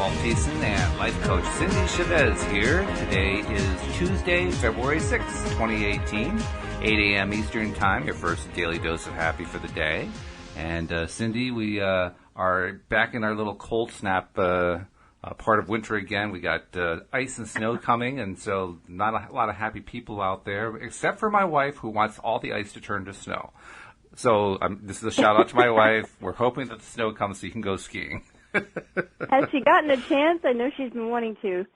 Paul Thiessen and life coach Cindy Chavez here. Today is Tuesday, February 6th, 2018, 8 a.m. Eastern Time, your first daily dose of happy for the day. And Cindy, we are back in our little cold snap part of winter again. We got ice and snow coming, and so not a lot of happy people out there, except for my wife, who wants all the ice to turn to snow. So this is a shout out to my wife. We're hoping that the snow comes so you can go skiing. Has she gotten a chance? I know she's been wanting to.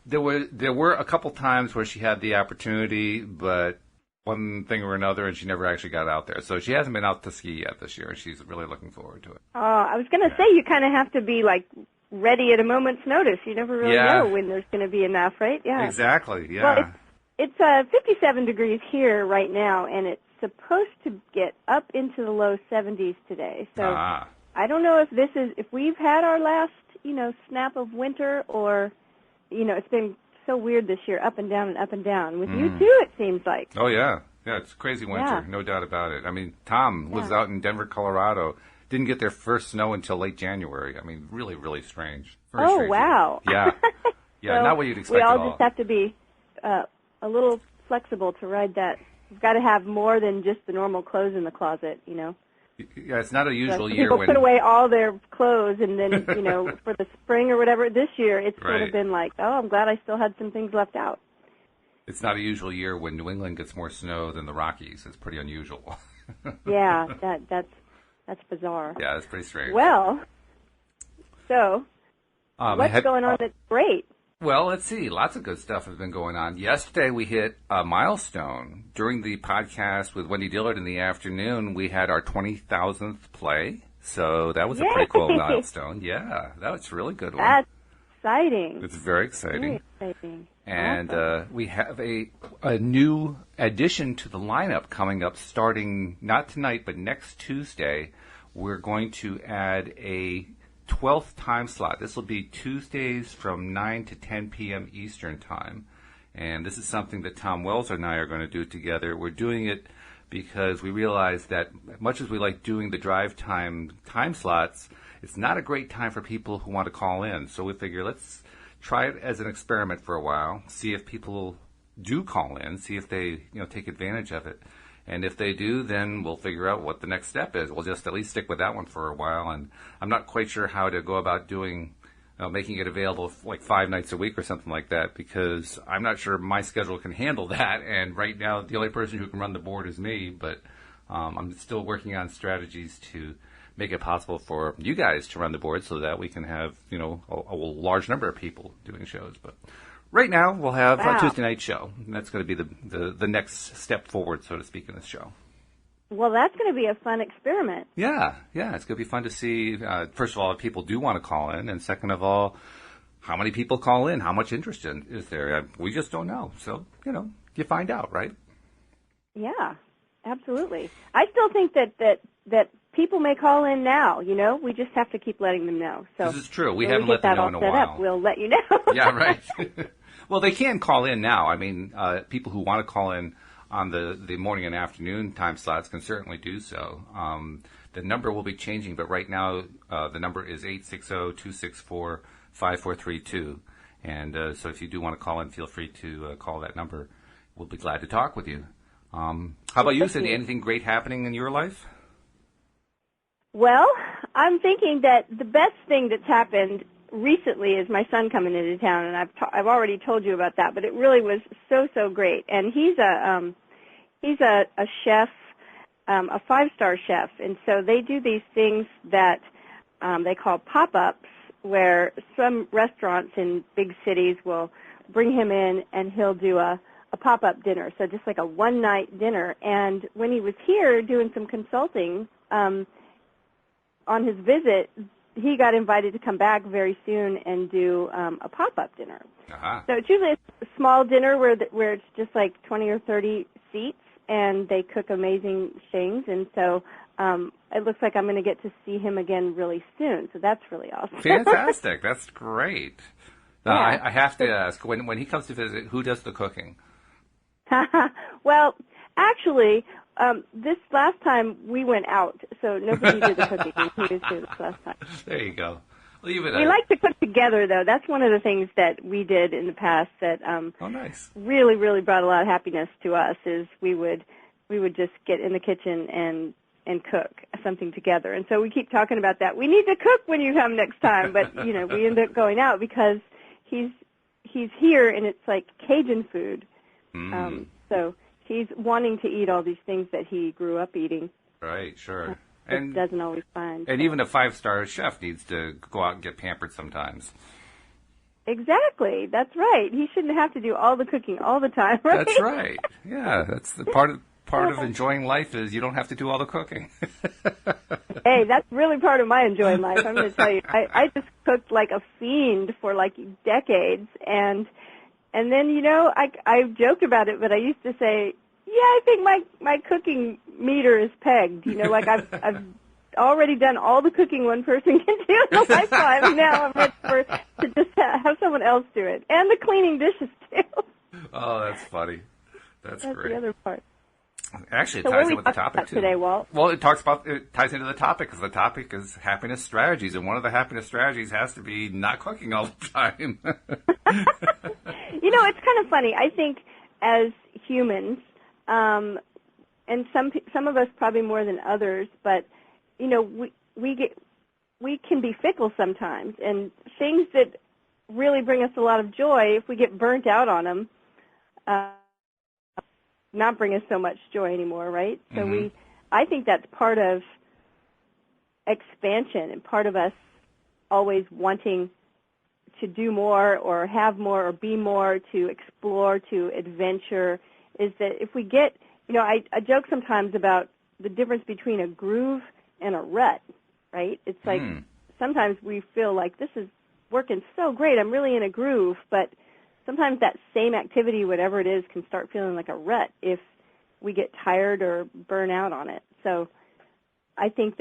There were a couple times where she had the opportunity, but one thing or another, and she never actually got out there. So she hasn't been out to ski yet this year, and she's really looking forward to it. I was going to say, you kind of have to be like ready at a moment's notice. You never really know when there's going to be enough, right? Yeah. Exactly. Yeah. Well, it's 57 degrees here right now, and it's supposed to get up into the low 70s today. So I don't know if we've had our last, snap of winter, or, it's been so weird this year, up and down and up and down. With you too, it seems like. Oh yeah, it's a crazy winter, no doubt about it. I mean, Tom lives out in Denver, Colorado. Didn't get their first snow until late January. I mean, really, really strange. Very strange. Wow. Yeah, So not what you'd expect at all. We all just have to be a little flexible to ride that. We've got to have more than just the normal clothes in the closet, Yeah, it's not a usual year people when put away all their clothes, and then, for the spring or whatever, this year it's sort of been like, I'm glad I still had some things left out. It's not a usual year when New England gets more snow than the Rockies. It's pretty unusual. Yeah, that's bizarre. Yeah, that's pretty strange. Well, so what's going on that's great? Well, let's see. Lots of good stuff has been going on. Yesterday, we hit a milestone. During the podcast with Wendy Dillard in the afternoon, we had our 20,000th play. So that was a pretty cool milestone. Yeah, that was a really good one. That's exciting. It's very exciting. Very exciting. And awesome. We have a new addition to the lineup coming up starting not tonight, but next Tuesday. We're going to add a 12th time slot. This will be Tuesdays from 9 to 10 p.m. Eastern Time. And this is something that Tom Wells and I are going to do together. We're doing it because we realize that much as we like doing the drive time slots, it's not a great time for people who want to call in. So we figure let's try it as an experiment for a while, see if people do call in, see if they take advantage of it. And if they do, then we'll figure out what the next step is. We'll just at least stick with that one for a while. And I'm not quite sure how to go about doing, making it available like 5 nights a week or something like that, because I'm not sure my schedule can handle that. And right now, the only person who can run the board is me. But I'm still working on strategies to make it possible for you guys to run the board so that we can have, a large number of people doing shows. But right now, we'll have a Tuesday night show. And that's going to be the next step forward, so to speak, in this show. Well, that's going to be a fun experiment. Yeah, it's going to be fun to see, first of all, if people do want to call in, and second of all, how many people call in, how much interest is there. We just don't know. So, you find out, right? Yeah, absolutely. I still think that people may call in now, we just have to keep letting them know. So this is true. We haven't let them know in a while. We'll let you know. Yeah, right. Well, they can call in now. I mean, people who want to call in on the morning and afternoon time slots can certainly do so. The number will be changing, but right now the number is 860-264-5432. And so if you do want to call in, feel free to call that number. We'll be glad to talk with you. How about you, Cindy? Anything great happening in your life? Well, I'm thinking that the best thing that's happened recently is my son coming into town, and I've already told you about that, but it really was so great. And he's a chef, a 5-star chef, and so they do these things that they call pop-ups, where some restaurants in big cities will bring him in and he'll do a pop-up dinner, so just like a one-night dinner. And when he was here doing some consulting on his visit, he got invited to come back very soon and do a pop-up dinner. Uh-huh. So it's usually a small dinner where it's just like 20 or 30 seats, and they cook amazing things. And so it looks like I'm going to get to see him again really soon. So that's really awesome. Fantastic. That's great. Yeah. I have to ask, when he comes to visit, who does the cooking? Well, actually, this last time we went out, so nobody did the cooking. He was here this last time. There you go. Leave it. We like to cook together, though. That's one of the things that we did in the past that nice. really, really brought a lot of happiness to us. Is we would just get in the kitchen and cook something together. And so we keep talking about that. We need to cook when you come next time, but we end up going out because he's here and it's like Cajun food. So he's wanting to eat all these things that he grew up eating. Right, sure. And doesn't always find. And even a 5-star chef needs to go out and get pampered sometimes. Exactly. That's right. He shouldn't have to do all the cooking all the time, right? That's right. Yeah, that's the part of enjoying life is you don't have to do all the cooking. Hey, that's really part of my enjoying life. I'm going to tell you. I just cooked like a fiend for like decades, and then I joked about it, but I used to say, yeah, I think my cooking meter is pegged. Like I've already done all the cooking one person can do in a lifetime. Now I'm ready to just have someone else do it, and the cleaning dishes too. Oh, that's funny. That's great. The other part. Actually, it ties in with the topic too. Today, Walt? Well, it ties into the topic because the topic is happiness strategies, and one of the happiness strategies has to be not cooking all the time. It's kind of funny. I think as humans, and some of us probably more than others, but we can be fickle sometimes, and things that really bring us a lot of joy, if we get burnt out on them, not bring us so much joy anymore, right? So I think that's part of expansion and part of us always wanting to do more or have more or be more, to explore, to adventure, is that if we get, I joke sometimes about the difference between a groove and a rut, right? It's like sometimes we feel like this is working so great, I'm really in a groove, but sometimes that same activity, whatever it is, can start feeling like a rut if we get tired or burn out on it. So I think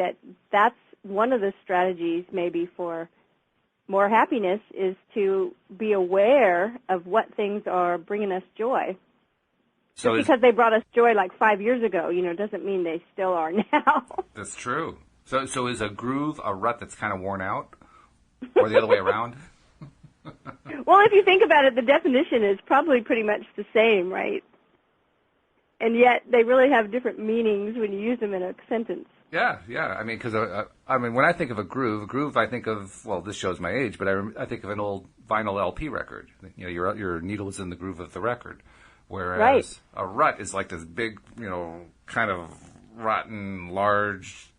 that's one of the strategies maybe for more happiness is to be aware of what things are bringing us joy. So just because they brought us joy like 5 years ago, doesn't mean they still are now. That's true. So is a groove a rut that's kind of worn out, or the other way around? Well, if you think about it, the definition is probably pretty much the same, right? And yet they really have different meanings when you use them in a sentence. Yeah. I mean, because when I think of a groove, I think of, well, this shows my age, but I think of an old vinyl LP record. Your needle is in the groove of the record, whereas a rut is like this big, kind of rotten, large,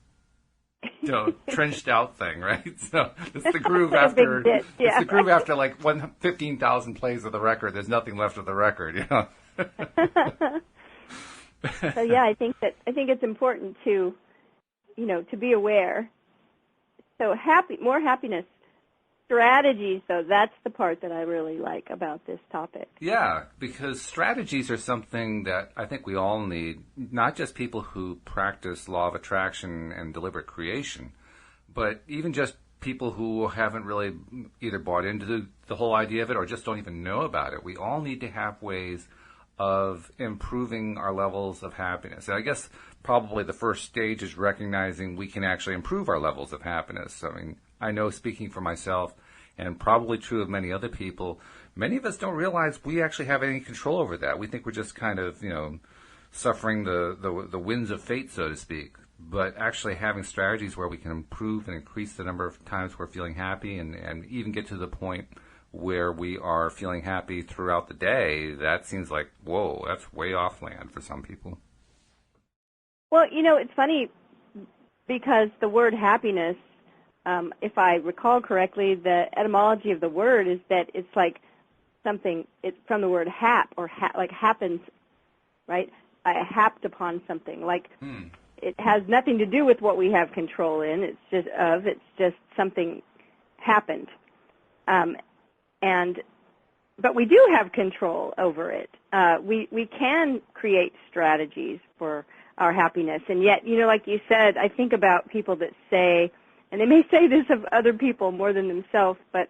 trenched out thing, right? So it's the groove after it's the groove after like 15,000 plays of the record. There's nothing left of the record, So yeah, I think it's important to be aware. So more happiness strategies, though, that's the part that I really like about this topic. Yeah, because strategies are something that I think we all need, not just people who practice law of attraction and deliberate creation, but even just people who haven't really either bought into the whole idea of it or just don't even know about it. We all need to have ways of improving our levels of happiness. And I guess probably the first stage is recognizing we can actually improve our levels of happiness. I mean, I know, speaking for myself, and probably true of many other people, many of us don't realize we actually have any control over that. We think we're just kind of, suffering the winds of fate, so to speak. But actually having strategies where we can improve and increase the number of times we're feeling happy and even get to the point where we are feeling happy throughout the day, that seems like, whoa, that's way off land for some people. Well, it's funny because the word happiness, if I recall correctly, the etymology of the word is that it's like something, it's from the word hap, or like happens, right? I happed upon something. Like it has nothing to do with what we have control in. It's just something happened. But we do have control over it. We can create strategies for our happiness. And yet, like you said, I think about people that say, and they may say this of other people more than themselves, but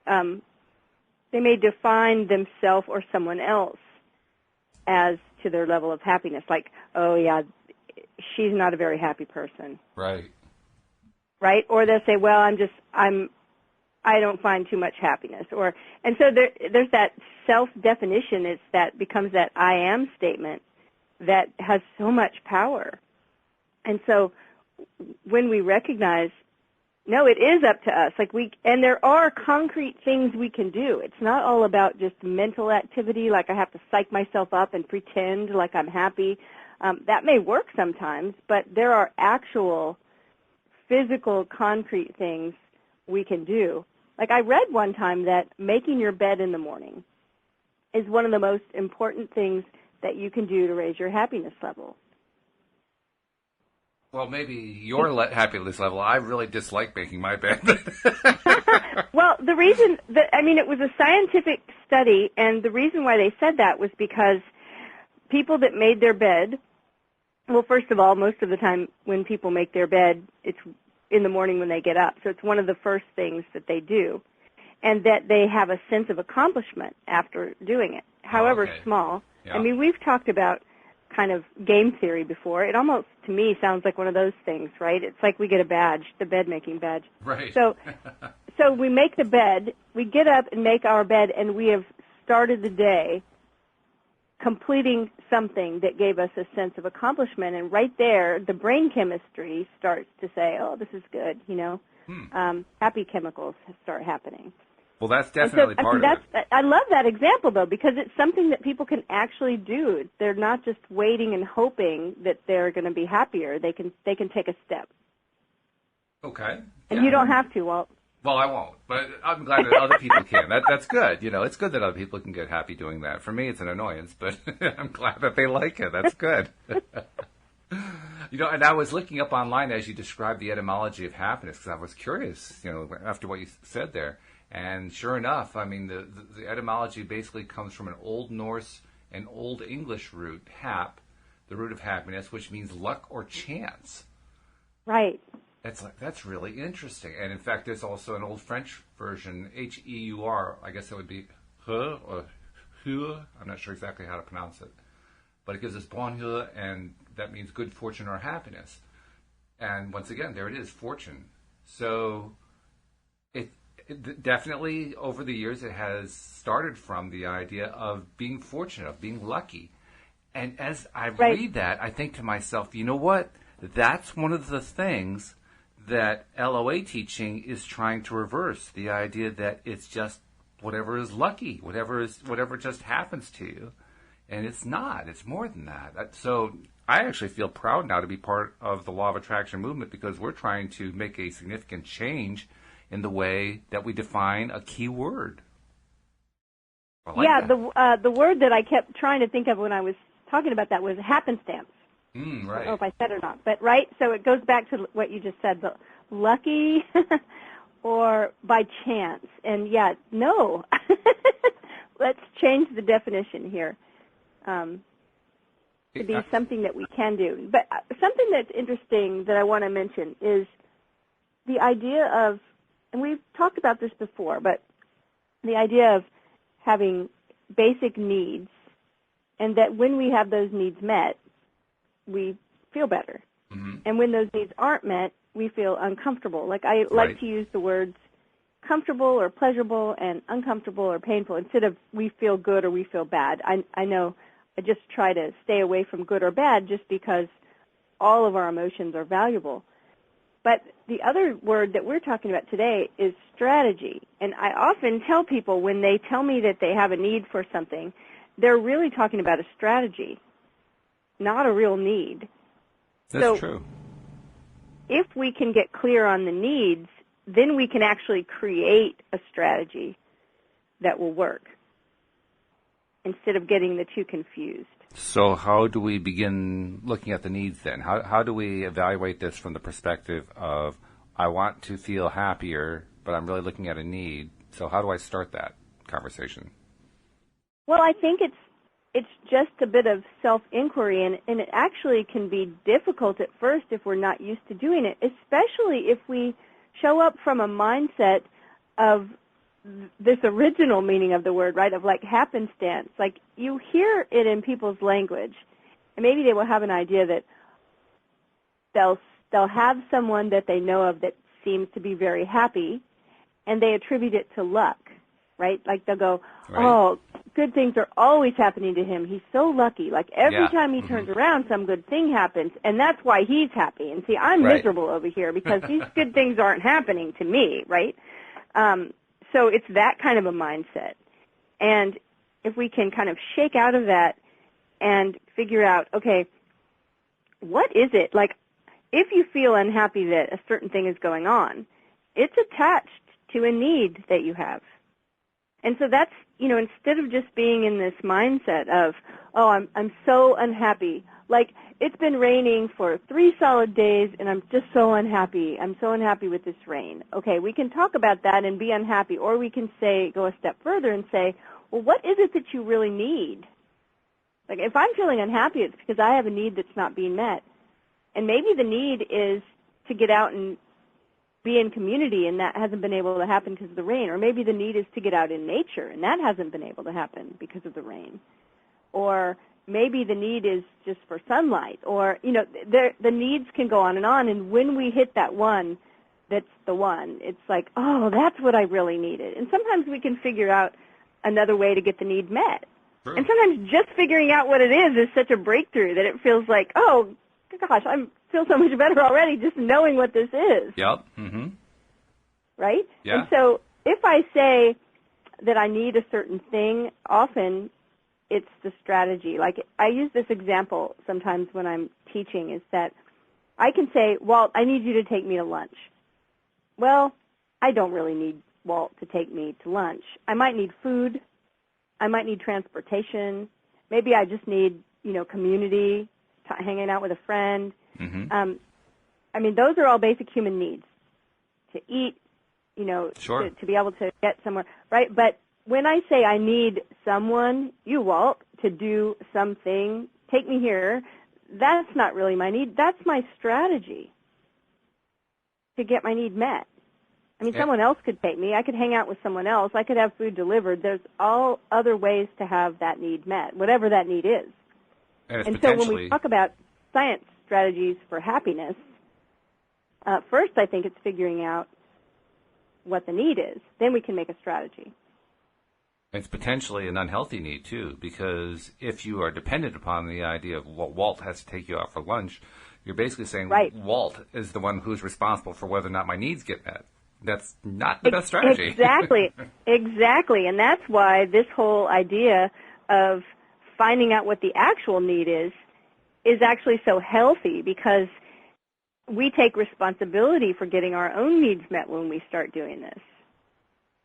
they may define themselves or someone else as to their level of happiness. Like, oh, yeah, she's not a very happy person. Right. Right? Or they'll say, well, I'm I don't find too much happiness. And so there's that self-definition. It's that becomes that I am statement that has so much power. And so when we recognize, no, it is up to us. And there are concrete things we can do. It's not all about just mental activity, like I have to psych myself up and pretend like I'm happy. That may work sometimes, but there are actual physical, concrete things we can do. Like I read one time that making your bed in the morning is one of the most important things that you can do to raise your happiness level. Well, maybe your happiness level. I really dislike making my bed. Well, the reason it was a scientific study, and the reason why they said that was because people that made their bed, well, first of all, most of the time when people make their bed, it's in the morning when they get up. So it's one of the first things that they do, and that they have a sense of accomplishment after doing it, however small. Yeah. I mean, we've talked about kind of game theory before. It almost, to me, sounds like one of those things, right? It's like we get a badge, the bed-making badge. Right. So we make the bed, we get up and make our bed, and we have started the day completing something that gave us a sense of accomplishment. And right there, the brain chemistry starts to say, oh, this is good, happy chemicals start happening. Well, that's definitely part of it. I love that example, though, because it's something that people can actually do. They're not just waiting and hoping that they're going to be happier. They can take a step. Okay. And you don't have to, Walt. Well, I won't, but I'm glad that other people can. That's good. It's good that other people can get happy doing that. For me, it's an annoyance, but I'm glad that they like it. That's good. And I was looking up online as you described the etymology of happiness because I was curious, after what you said there. And sure enough, I mean, the etymology basically comes from an Old Norse and Old English root, hap, the root of happiness, which means luck or chance. Right. That's really interesting. And in fact, there's also an Old French version, H-E-U-R. I guess that would be he or hue. I'm not sure exactly how to pronounce it. But it gives us bonheur, and that means good fortune or happiness. And once again, there it is, fortune. So it definitely, over the years, it has started from the idea of being fortunate, of being lucky. And as I read that, I think to myself, you know what? That's one of the things that LOA teaching is trying to reverse, the idea that it's just whatever is lucky, whatever just happens to you. And it's not. It's more than that. So I actually feel proud now to be part of the Law of Attraction movement because we're trying to make a significant change in the way that we define a key word. The word that I kept trying to think of when I was talking about that was happenstance. Right. I don't know if I said it or not, but so it goes back to what you just said, the lucky or by chance. And no, let's change the definition here to be something that we can do. But something that's interesting that I want to mention is the idea of, and we've talked about this before, but the idea of having basic needs, and that when we have those needs met, we feel better. Mm-hmm. And when those needs aren't met, we feel uncomfortable. Like I like to use the words comfortable or pleasurable and uncomfortable or painful instead of we feel good or we feel bad. I know I just try to stay away from good or bad just because all of our emotions are valuable. But the other word that we're talking about today is strategy. And I often tell people when they tell me that they have a need for something, they're really talking about a strategy, not a real need. That's true. If we can get clear on the needs, then we can actually create a strategy that will work instead of getting the two confused. So how do we begin looking at the needs then? How do we evaluate this from the perspective of I want to feel happier, but I'm really looking at a need. So how do I start that conversation? Well, I think it's just a bit of self-inquiry, and it actually can be difficult at first if we're not used to doing it, especially if we show up from a mindset of this original meaning of the word, right, of like happenstance. Like you hear it in people's language, and maybe they will have an idea that they'll have someone that they know of that seems to be very happy, and they attribute it to luck, right? Like they'll go, right. oh, good things are always happening to him. He's so lucky. Like every time he turns around, some good thing happens, and that's why he's happy. And see, I'm miserable over here because these good things aren't happening to me, right? So it's that kind of a mindset. And if we can kind of shake out of that and figure out, okay, what is it? Like, if you feel unhappy that a certain thing is going on, it's attached to a need that you have. And so that's, instead of just being in this mindset of, oh, I'm so unhappy. Like, it's been raining for 3 solid days, and I'm just so unhappy. I'm so unhappy with this rain. Okay, we can talk about that and be unhappy, or we can go a step further and say, well, what is it that you really need? Like, if I'm feeling unhappy, it's because I have a need that's not being met. And maybe the need is to get out and be in community, and that hasn't been able to happen because of the rain. Or maybe the need is to get out in nature, and that hasn't been able to happen because of the rain. Or maybe the need is just for sunlight. Or, the needs can go on. And when we hit that one, that's the one, it's like, oh, that's what I really needed. And sometimes we can figure out another way to get the need met. True. And sometimes just figuring out what it is such a breakthrough that it feels like, oh, gosh, I feel so much better already just knowing what this is. Yep. Mm-hmm. Right? Yeah. And so if I say that I need a certain thing, often it's the strategy. Like, I use this example sometimes when I'm teaching, is that I can say, Walt, I need you to take me to lunch. Well, I don't really need Walt to take me to lunch. I might need food. I might need transportation. Maybe I just need, community, hanging out with a friend. Mm-hmm. Those are all basic human needs. To eat, sure. to be able to get somewhere, right? But when I say I need someone, you, Walt, to do something, take me here, that's not really my need. That's my strategy to get my need met. Someone else could take me. I could hang out with someone else. I could have food delivered. There's all other ways to have that need met, whatever that need is. And so when we talk about science strategies for happiness, first I think it's figuring out what the need is. Then we can make a strategy. It's potentially an unhealthy need, too, because if you are dependent upon the idea of Walt has to take you out for lunch, you're basically saying Walt is the one who's responsible for whether or not my needs get met. That's not the best strategy. Exactly. And that's why this whole idea of finding out what the actual need is actually so healthy, because we take responsibility for getting our own needs met when we start doing this,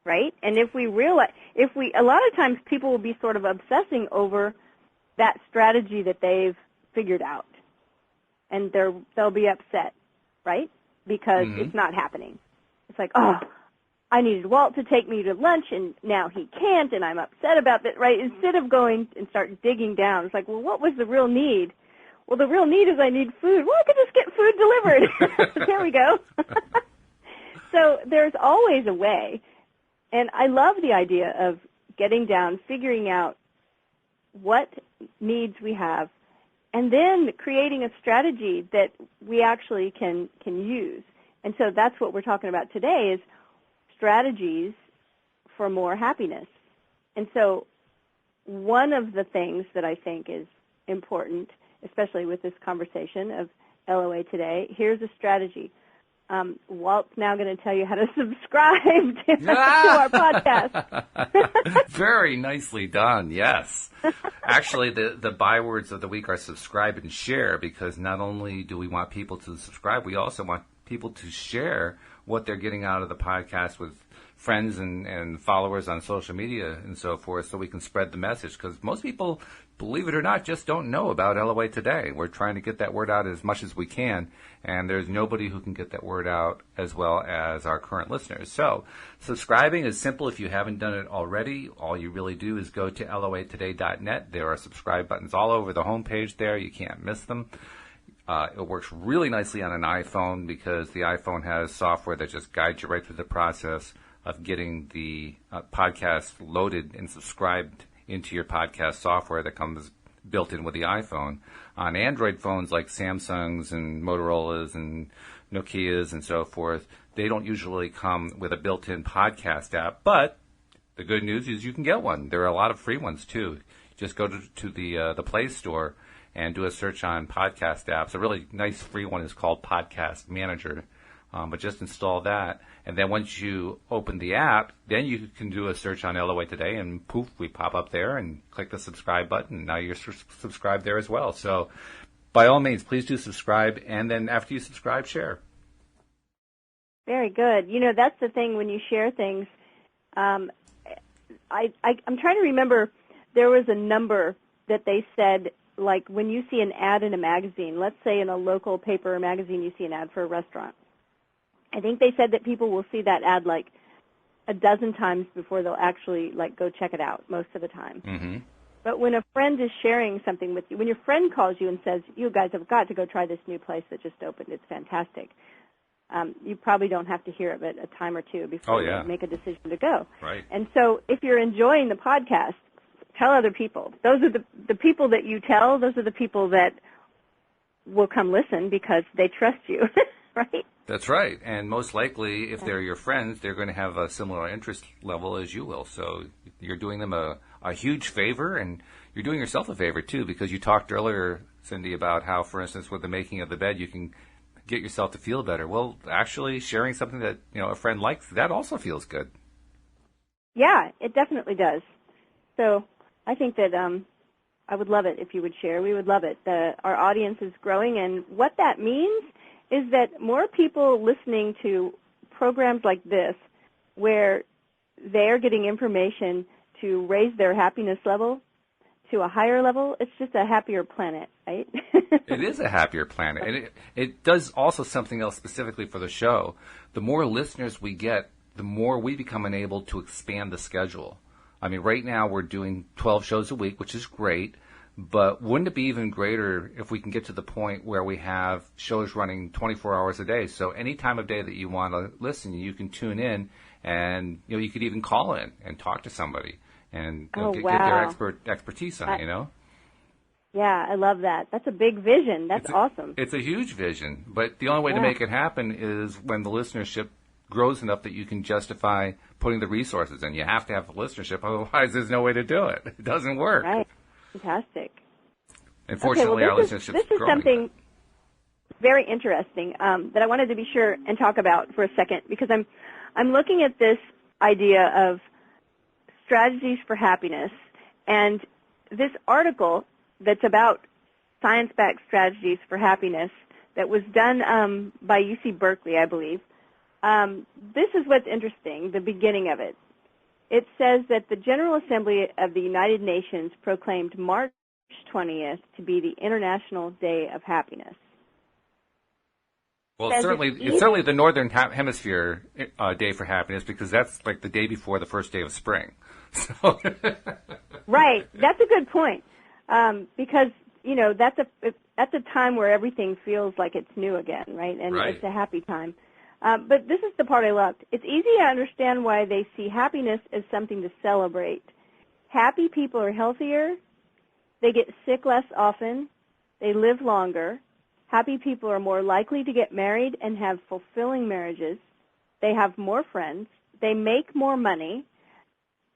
right? And if we a lot of times people will be sort of obsessing over that strategy that they've figured out, and they'll be upset, right? Because it's not happening. It's like, oh, I needed Walt to take me to lunch, and now he can't, and I'm upset about that, right? Instead of going and start digging down, it's like, well, what was the real need? Well, the real need is I need food. Well, I could just get food delivered. There we go. So there's always a way. And I love the idea of getting down, figuring out what needs we have, and then creating a strategy that we actually can use. And so that's what we're talking about today, is strategies for more happiness. And so one of the things that I think is important, especially with this conversation of LOA today, here's a strategy. Walt's now going to tell you how to subscribe to our podcast. Very nicely done, yes. Actually, the bywords of the week are subscribe and share, because not only do we want people to subscribe, we also want people to share what they're getting out of the podcast with friends and followers on social media and so forth, so we can spread the message, because most people, believe it or not, just don't know about LOA Today. We're trying to get that word out as much as we can, and there's nobody who can get that word out as well as our current listeners. So subscribing is simple. If you haven't done it already, all you really do is go to loatoday.net. There are subscribe buttons all over the homepage there. You can't miss them. It works really nicely on an iPhone, because the iPhone has software that just guides you right through the process of getting the podcast loaded and subscribed into your podcast software that comes built in with the iPhone. On Android phones like Samsung's and Motorola's and Nokia's and so forth, they don't usually come with a built-in podcast app, but the good news is you can get one. There are a lot of free ones too. Just go to the Play Store and do a search on podcast apps. A really nice free one is called Podcast Manager. But just install that, and then once you open the app, then you can do a search on LOA Today, and poof, we pop up there, and click the subscribe button, and now you're subscribed there as well. So by all means, please do subscribe, and then after you subscribe, share. Very good. You know, that's the thing when you share things. I'm trying to remember, there was a number that they said, like when you see an ad in a magazine, let's say in a local paper or magazine you see an ad for a restaurant. I think they said that people will see that ad like a dozen times before they'll actually like go check it out most of the time. Mm-hmm. But when a friend is sharing something with you, when your friend calls you and says, you guys have got to go try this new place that just opened, it's fantastic, you probably don't have to hear of it a time or two before you make a decision to go. Right. And so if you're enjoying the podcast, tell other people. Those are the people that you tell, those are the people that will come listen because they trust you, right? That's right. And most likely, if they're your friends, they're going to have a similar interest level as you will. So you're doing them a huge favor, and you're doing yourself a favor, too, because you talked earlier, Cindy, about how, for instance, with the making of the bed, you can get yourself to feel better. Well, actually, sharing something that, a friend likes, that also feels good. Yeah, it definitely does. So I think that I would love it if you would share. We would love it. Our audience is growing, and what that means is that more people listening to programs like this where they're getting information to raise their happiness level to a higher level, it's just a happier planet, right? It is a happier planet. And it does also something else specifically for the show. The more listeners we get, the more we become enabled to expand the schedule. I mean, right now we're doing 12 shows a week, which is great. But wouldn't it be even greater if we can get to the point where we have shows running 24 hours a day? So any time of day that you want to listen, you can tune in, and you could even call in and talk to somebody and get their expertise on it. Yeah, I love that. That's a big vision. That's awesome. It's a huge vision, but the only way to make it happen is when the listenership grows enough that you can justify putting the resources in. You have to have the listenership, otherwise there's no way to do it. It doesn't work. Right. Fantastic. Unfortunately, our listenership is growing. This is something very interesting that I wanted to be sure and talk about for a second, because I'm looking at this idea of strategies for happiness, and this article that's about science-backed strategies for happiness that was done by UC Berkeley, I believe. This is what's interesting, the beginning of it. It says that the General Assembly of the United Nations proclaimed March 20th to be the International Day of Happiness. Well, it's certainly the Northern Hemisphere Day for Happiness, because that's like the day before the first day of spring. So. Right. That's a good point, because, that's at the time where everything feels like it's new again, right? And it's a happy time. But this is the part I loved. It's easy to understand why they see happiness as something to celebrate. Happy people are healthier. They get sick less often. They live longer. Happy people are more likely to get married and have fulfilling marriages. They have more friends. They make more money.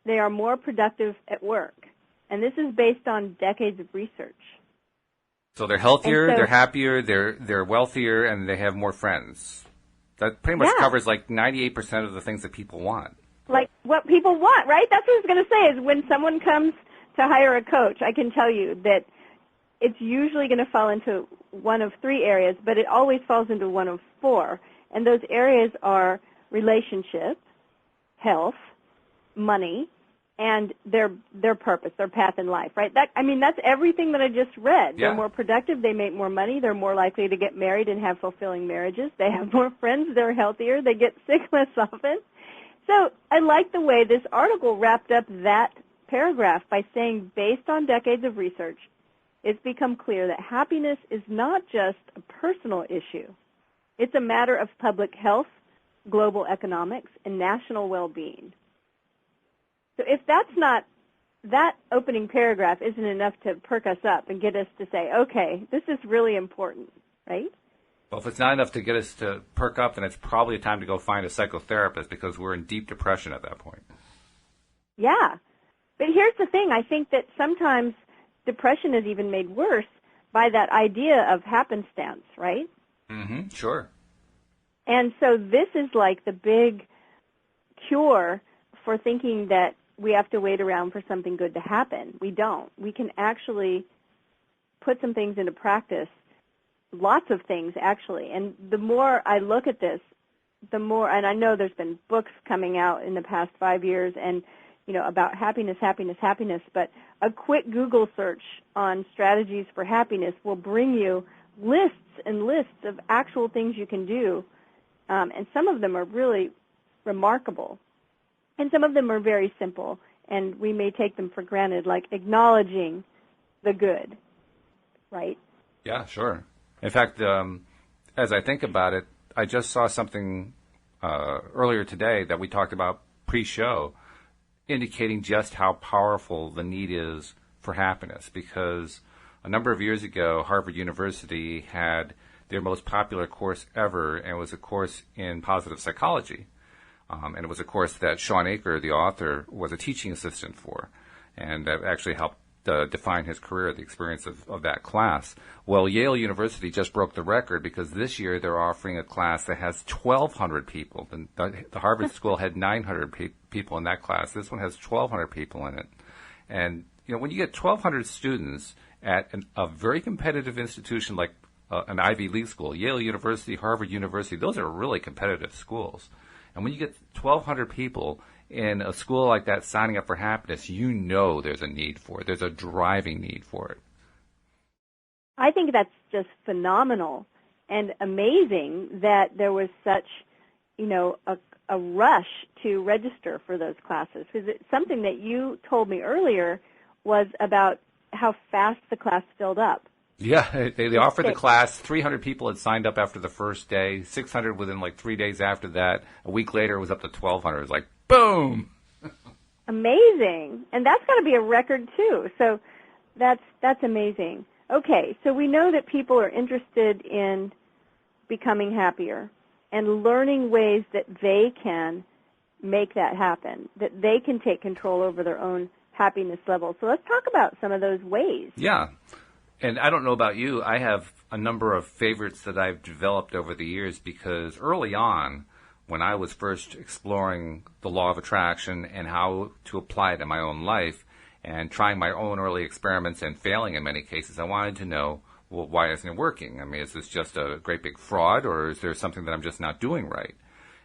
They are more productive at work. And this is based on decades of research. So they're healthier, they're happier, they're wealthier, and they have more friends. That pretty much covers like 98% of the things that people want. Like what people want, right? That's what I was going to say, is when someone comes to hire a coach, I can tell you that it's usually going to fall into one of three areas, but it always falls into one of four. And those areas are relationship, health, money, and their purpose, their path in life, right? That's everything that I just read. Yeah. They're more productive, they make more money, they're more likely to get married and have fulfilling marriages, they have more friends, they're healthier, they get sick less often. So I like the way this article wrapped up that paragraph by saying, based on decades of research, it's become clear that happiness is not just a personal issue. It's a matter of public health, global economics, and national well-being. So if that opening paragraph isn't enough to perk us up and get us to say, okay, this is really important, right? Well, if it's not enough to get us to perk up, then it's probably time to go find a psychotherapist because we're in deep depression at that point. Yeah. But here's the thing. I think that sometimes depression is even made worse by that idea of happenstance, right? Mm-hmm. Sure. And so this is like the big cure for thinking that we have to wait around for something good to happen. We don't. We can actually put some things into practice, lots of things actually. And the more I look at this, the more, and I know there's been books coming out in the past 5 years and, you know, about happiness, but a quick Google search on strategies for happiness will bring you lists and lists of actual things you can do. And some of them are really remarkable. And some of them are very simple, and we may take them for granted, like acknowledging the good, right? Yeah, sure. In fact, as I think about it, I just saw something earlier today that we talked about pre-show, indicating just how powerful the need is for happiness, because a number of years ago, Harvard University had their most popular course ever, and it was a course in positive psychology. And it was a course that Sean Aker, the author, was a teaching assistant for, and that actually helped define his career, the experience of that class. Well, Yale University just broke the record because this year they're offering a class that has 1,200 people. The Harvard School had 900 people in that class. This one has 1,200 people in it. And, you know, when you get 1,200 students at a very competitive institution like an Ivy League school, Yale University, Harvard University, those are really competitive schools. And when you get 1,200 people in a school like that signing up for happiness, you know there's a need for it. There's a driving need for it. I think that's just phenomenal and amazing that there was such, you know, a rush to register for those classes. Because it's something that you told me earlier was about how fast the class filled up. Yeah, they offered the class. 300 people had signed up after the first day, 600 within like 3 days after that. A week later, it was up to 1,200. It was like, boom! Amazing. And that's got to be a record, too. So that's amazing. Okay, so we know that people are interested in becoming happier and learning ways that they can make that happen, that they can take control over their own happiness level. So let's talk about some of those ways. Yeah. And I don't know about you, I have a number of favorites that I've developed over the years because early on, when I was first exploring the law of attraction and how to apply it in my own life and trying my own early experiments and failing in many cases, I wanted to know, well, why isn't it working? I mean, is this just a great big fraud, or is there something that I'm just not doing right?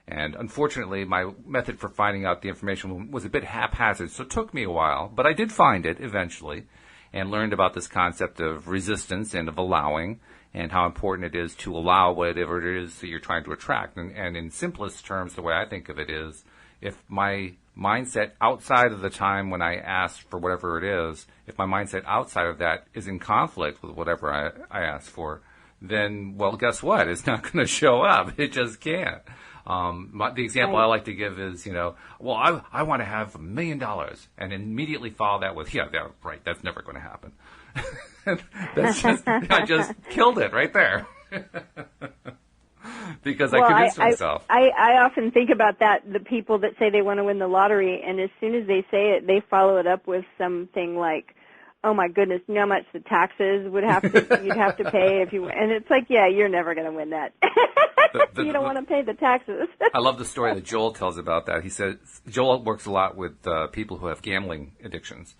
And unfortunately, my method for finding out the information was a bit haphazard, so it took me a while, but I did find it eventually, and learned about this concept of resistance and of allowing and how important it is to allow whatever it is that you're trying to attract. And in simplest terms, the way I think of it is, if my mindset outside of the time when I ask for whatever it is, if my mindset outside of that is in conflict with whatever I ask for, then, well, guess what? It's not going to show up. It just can't. The example I like to give is, you know, well, I want to have $1 million, and immediately follow that with, yeah, right, that's never going to happen. I just killed it right there. Because I convinced myself. I often think about that, the people that say they want to win the lottery, and as soon as they say it, they follow it up with something like, oh my goodness, you know how much the taxes you'd have to pay if you, and it's like, yeah, you're never going to win that. You don't want to pay the taxes. I love the story that Joel tells about that. He says Joel works a lot with people who have gambling addictions.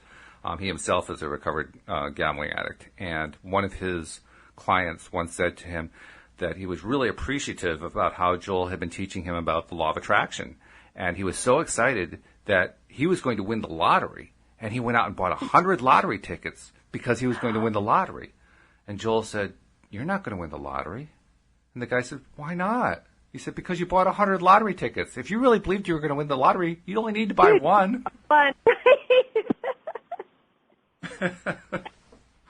He himself is a recovered gambling addict, and one of his clients once said to him that he was really appreciative about how Joel had been teaching him about the law of attraction, and he was so excited that he was going to win the lottery. And he went out and bought 100 lottery tickets because he was going to win the lottery. And Joel said, "You're not going to win the lottery." And the guy said, "Why not?" He said, "Because you bought 100 lottery tickets. If you really believed you were going to win the lottery, you only need to buy one." Fun.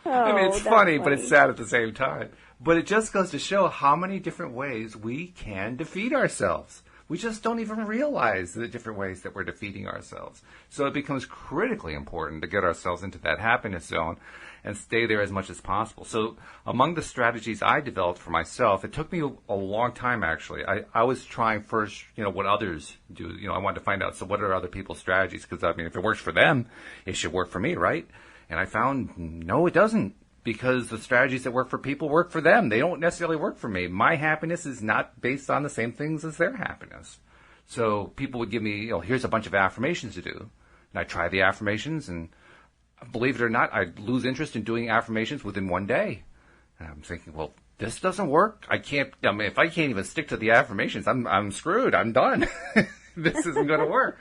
I mean, it's funny, but it's sad at the same time. But it just goes to show how many different ways we can defeat ourselves. We just don't even realize the different ways that we're defeating ourselves. So it becomes critically important to get ourselves into that happiness zone and stay there as much as possible. So among the strategies I developed for myself, it took me a long time, actually. I was trying first, what others do. I wanted to find out, so what are other people's strategies? Because, if it works for them, it should work for me, right? And I found, no, it doesn't. Because the strategies that work for people work for them. They don't necessarily work for me. My happiness is not based on the same things as their happiness. So people would give me, here's a bunch of affirmations to do. And I try the affirmations, and believe it or not, I lose interest in doing affirmations within one day. And I'm thinking, well, this doesn't work. If I can't even stick to the affirmations, I'm screwed. I'm done. This isn't going to work.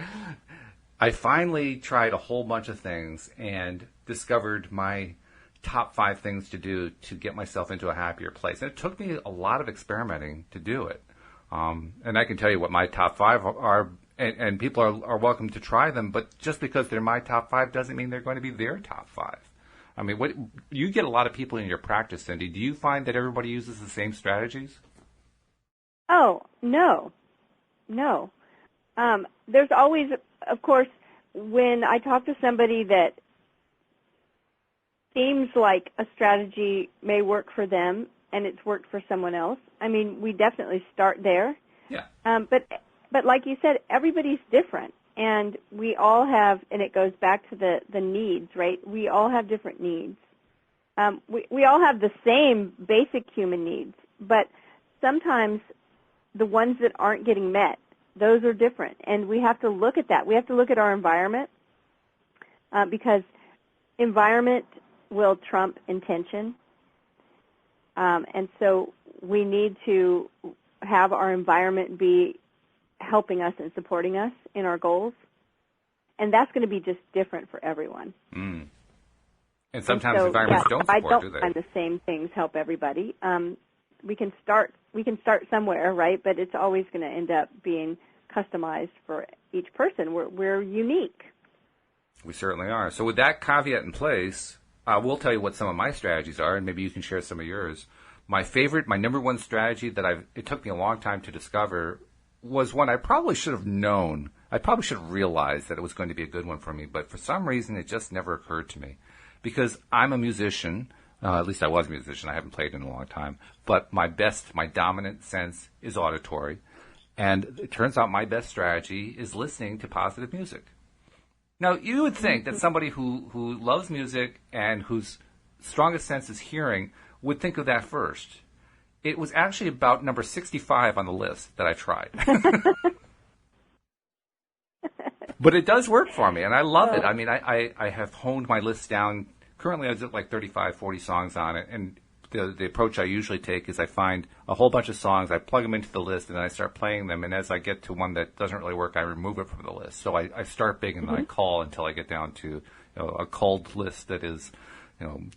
I finally tried a whole bunch of things and discovered my top 5 things to do to get myself into a happier place. And it took me a lot of experimenting to do it. And I can tell you what my top 5 are, and people are welcome to try them, but just because they're my top 5 doesn't mean they're going to be their top 5. What you get a lot of people in your practice, Cindy. Do you find that everybody uses the same strategies? Oh, no. There's always, of course, when I talk to somebody that seems like a strategy may work for them and it's worked for someone else, we definitely start there. Yeah. But like you said, everybody's different, and we all have, and it goes back to the needs, right? We all have different needs. We all have the same basic human needs, but sometimes the ones that aren't getting met, those are different, and we have to look at that. We have to look at our environment, because environment will trump intention. And so we need to have our environment be helping us and supporting us in our goals. And that's going to be just different for everyone. Mm. And sometimes environments don't support, do they? I don't find the same things help everybody. We can start somewhere, right? But it's always going to end up being customized for each person. We're unique. We certainly are. So with that caveat in place, we'll tell you what some of my strategies are, and maybe you can share some of yours. My number one strategy that it took me a long time to discover was one I probably should have known. I probably should have realized that it was going to be a good one for me, but for some reason it just never occurred to me. Because I'm a musician, at least I was a musician, I haven't played in a long time, but my dominant sense is auditory, and it turns out my best strategy is listening to positive music. Now, you would think that somebody who loves music and whose strongest sense is hearing would think of that first. It was actually about number 65 on the list that I tried. But it does work for me, and I love it. I have honed my list down. Currently, I have like 35, 40 songs on it, and the approach I usually take is I find a whole bunch of songs, I plug them into the list, and then I start playing them, and as I get to one that doesn't really work, I remove it from the list. So I start big, and then I call until I get down to a cold list that is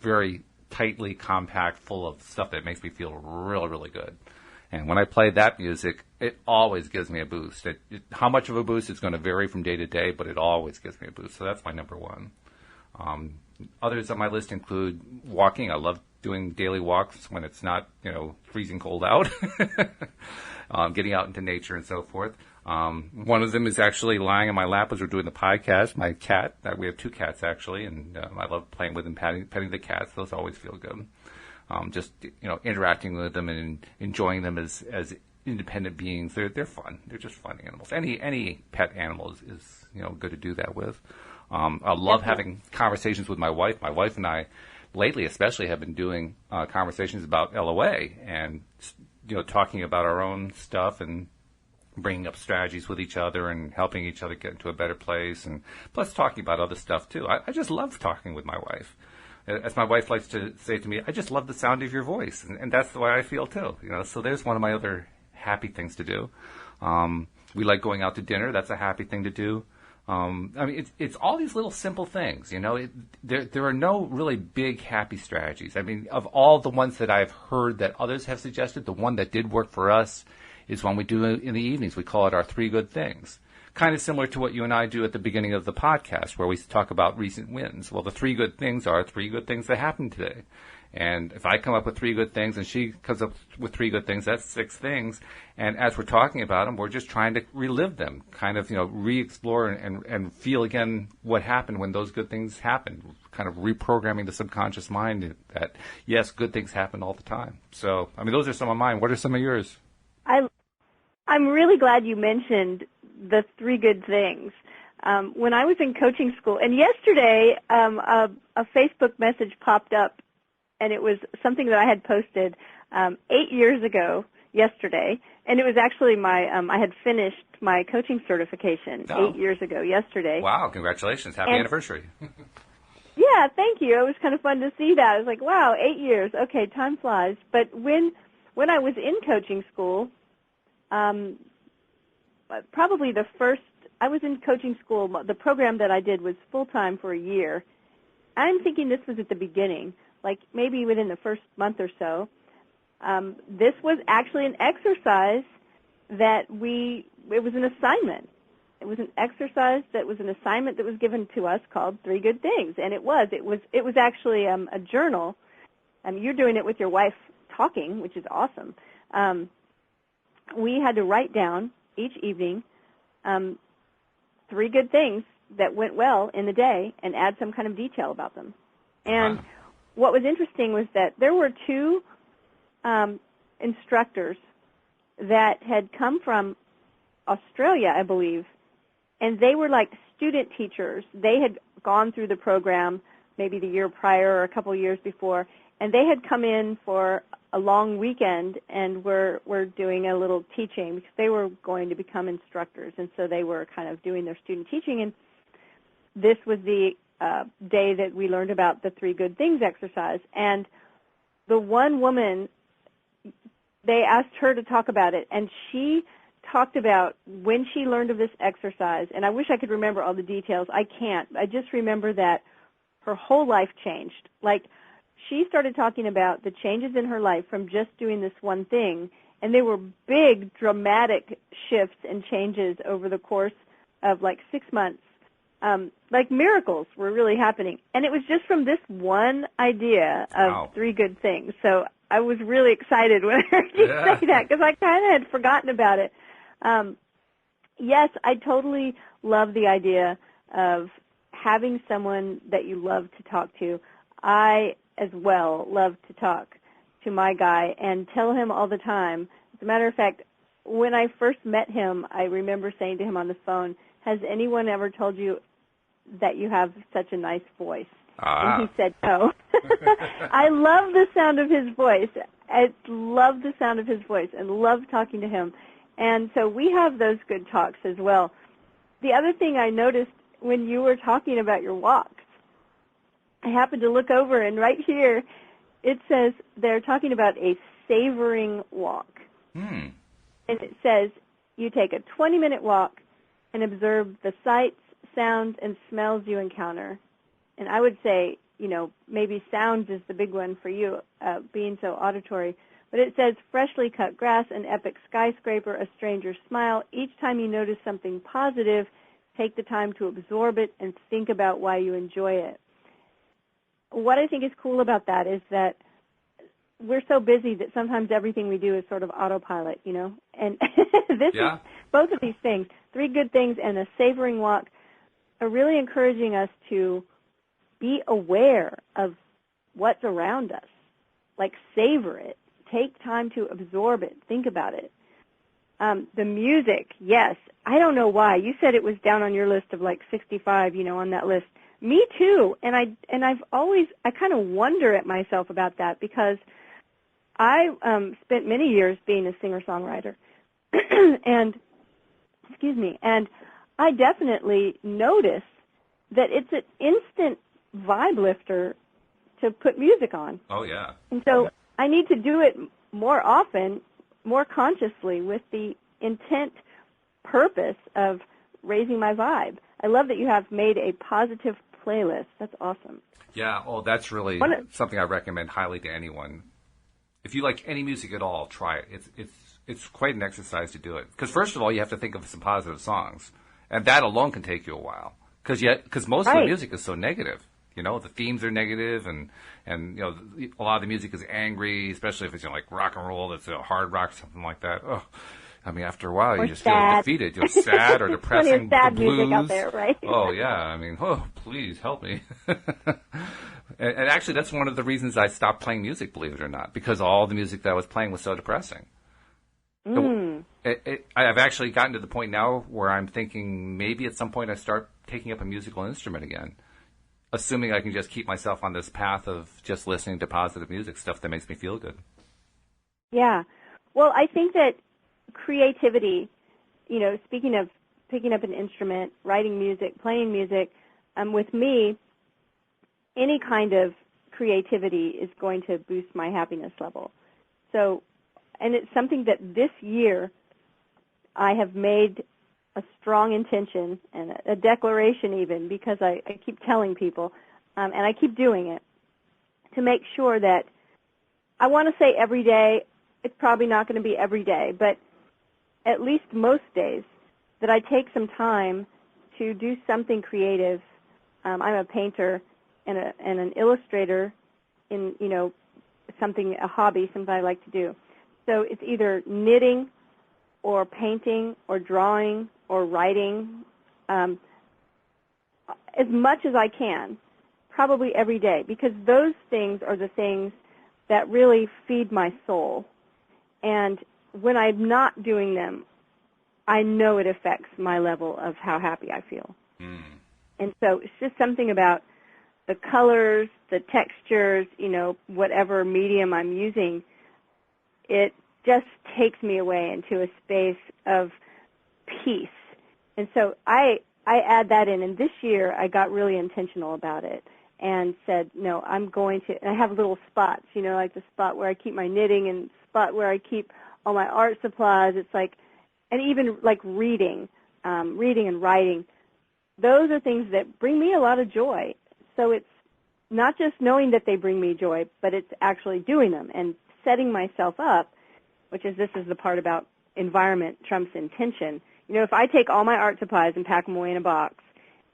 very tightly compact, full of stuff that makes me feel really, really good. And when I play that music, it always gives me a boost. How much of a boost is going to vary from day to day, but it always gives me a boost. So that's my number one. Others on my list include walking. I love doing daily walks when it's not, freezing cold out. Getting out into nature and so forth. One of them is actually lying on my lap as we're doing the podcast. My cat, we have 2 cats actually, and I love playing with them, petting the cats. Those always feel good. Just interacting with them and enjoying them as independent beings. They're fun. They're just fun animals. Any pet animal is good to do that with. I love having conversations with my wife. My wife and I, lately especially, have been doing conversations about LOA and talking about our own stuff and bringing up strategies with each other and helping each other get into a better place, and plus talking about other stuff too. I just love talking with my wife. As my wife likes to say to me, I just love the sound of your voice, and that's the way I feel too. So there's one of my other happy things to do. We like going out to dinner. That's a happy thing to do. It's all these little simple things. There are no really big happy strategies. Of all the ones that I've heard that others have suggested, the one that did work for us is one we do in the evenings. We call it our 3 good things. Kind of similar to what you and I do at the beginning of the podcast, where we talk about recent wins. Well, the 3 good things are 3 good things that happened today. And if I come up with 3 good things and she comes up with 3 good things, that's 6 things. And as we're talking about them, we're just trying to relive them, kind of, re-explore and feel again what happened when those good things happened, kind of reprogramming the subconscious mind that, yes, good things happen all the time. So, I mean, those are some of mine. What are some of yours? I'm really glad you mentioned the 3 good things. When I was in coaching school, and yesterday a Facebook message popped up, and it was something that I had posted 8 years ago yesterday, and it was actually I had finished my coaching certification 8 years ago yesterday. Wow, congratulations. Happy anniversary. Yeah, thank you. It was kind of fun to see that. I was like, wow, 8 years. Okay, time flies. But when I was in coaching school, probably I was in coaching school, the program that I did was full-time for a year. I'm thinking this was at the beginning, like maybe within the first month or so. This was actually an exercise it was an assignment. It was an exercise that was an assignment that was given to us called 3 Good Things. And it was actually a journal. You're doing it with your wife talking, which is awesome. We had to write down each evening 3 good things that went well in the day and add some kind of detail about them. And what was interesting was that there were 2 instructors that had come from Australia, I believe, and they were like student teachers. They had gone through the program maybe the year prior or a couple of years before, and they had come in for a long weekend and were doing a little teaching because they were going to become instructors, and so they were kind of doing their student teaching. And this was the day that we learned about the 3 good things exercise. And the one woman, they asked her to talk about it, and she talked about when she learned of this exercise, and I wish I could remember all the details. I can't. I just remember that her whole life changed. Like, she started talking about the changes in her life from just doing this one thing, and they were big, dramatic shifts and changes over the course of like 6 months. Like miracles were really happening. And it was just from this one idea of 3 good things. So I was really excited when I heard you say that because I kind of had forgotten about it. Yes, I totally love the idea of having someone that you love to talk to. I, as well, love to talk to my guy and tell him all the time. As a matter of fact, when I first met him, I remember saying to him on the phone, has anyone ever told you that you have such a nice voice? And he said no. I love the sound of his voice. I love the sound of his voice and love talking to him. And so we have those good talks as well. The other thing I noticed when you were talking about your walks, I happened to look over, and right here it says they're talking about a savoring walk. And it says you take a 20-minute walk and observe the sights, sounds, and smells you encounter. And I would say, maybe sounds is the big one for you, being so auditory. But it says freshly cut grass, an epic skyscraper, a stranger's smile. Each time you notice something positive, take the time to absorb it and think about why you enjoy it. What I think is cool about that is that we're so busy that sometimes everything we do is sort of autopilot, And this is both of these things, 3 good things and a savoring walk, are really encouraging us to be aware of what's around us, like savor it, take time to absorb it, think about it. The music, yes, I don't know why. You said it was down on your list of like 65, on that list. Me too, and I kind of wonder at myself about that because I spent many years being a singer-songwriter, and I definitely notice that it's an instant vibe lifter to put music on. Oh yeah. And so I need to do it more often, more consciously, with the intent, purpose of raising my vibe. I love that you have made a positive playlist. That's awesome. Yeah, that's really something I recommend highly to anyone. If you like any music at all, try it. It's quite an exercise to do it. Because first of all, you have to think of some positive songs, and that alone can take you a while. Because most of the music is so negative. The themes are negative, and a lot of the music is angry, especially if it's like rock and roll, that's hard rock, something like that. Oh, I mean, after a while, you just feel defeated. You're sad or depressing. Sad the blues. Music out there, right? Oh yeah, I mean, please help me. And actually, that's one of the reasons I stopped playing music, believe it or not, because all the music that I was playing was so depressing. I've actually gotten to the point now where I'm thinking maybe at some point I start taking up a musical instrument again, assuming I can just keep myself on this path of just listening to positive music, stuff that makes me feel good. Yeah. Well, I think that creativity, speaking of picking up an instrument, writing music, playing music, with me, any kind of creativity is going to boost my happiness level. So, and it's something that this year I have made a strong intention and a declaration even, because I keep telling people, and I keep doing it, to make sure that I want to say every day. It's probably not going to be every day, but at least most days that I take some time to do something creative. I'm a painter and an illustrator in, a hobby, something I like to do. So it's either knitting or painting or drawing or writing, as much as I can, probably every day, because those things are the things that really feed my soul. And when I'm not doing them, I know it affects my level of how happy I feel. And so it's just something about the colors, the textures, whatever medium I'm using, it just takes me away into a space of peace. And so I add that in. And this year I got really intentional about it and said, no, I'm going to, and I have little spots, like the spot where I keep my knitting and spot where I keep all my art supplies. It's like, and even like reading and writing. Those are things that bring me a lot of joy. So it's not just knowing that they bring me joy, but it's actually doing them and setting myself up, this is the part about environment trumps intention. If I take all my art supplies and pack them away in a box,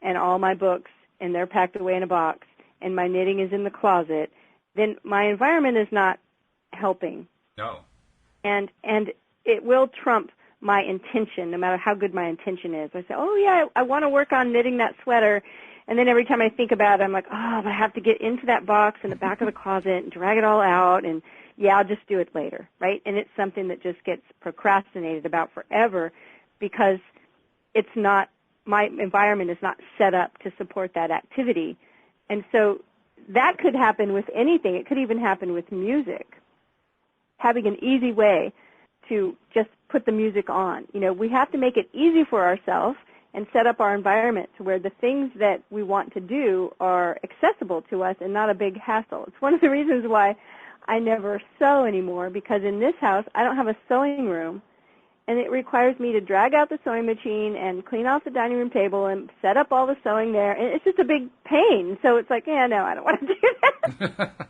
and all my books, and they're packed away in a box, and my knitting is in the closet, then my environment is not helping. No. And it will trump my intention, no matter how good my intention is. I say, I want to work on knitting that sweater. And then every time I think about it, I'm like, but I have to get into that box in the back of the closet and drag it all out. And, I'll just do it later, right? And it's something that just gets procrastinated about forever because it's not, my environment is not set up to support that activity. And so that could happen with anything. It could even happen with music. Having an easy way to just put the music on. We have to make it easy for ourselves and set up our environment to where the things that we want to do are accessible to us and not a big hassle. It's one of the reasons why I never sew anymore, because in this house I don't have a sewing room, and it requires me to drag out the sewing machine and clean off the dining room table and set up all the sewing there, and it's just a big pain. So it's like, no, I don't want to do that.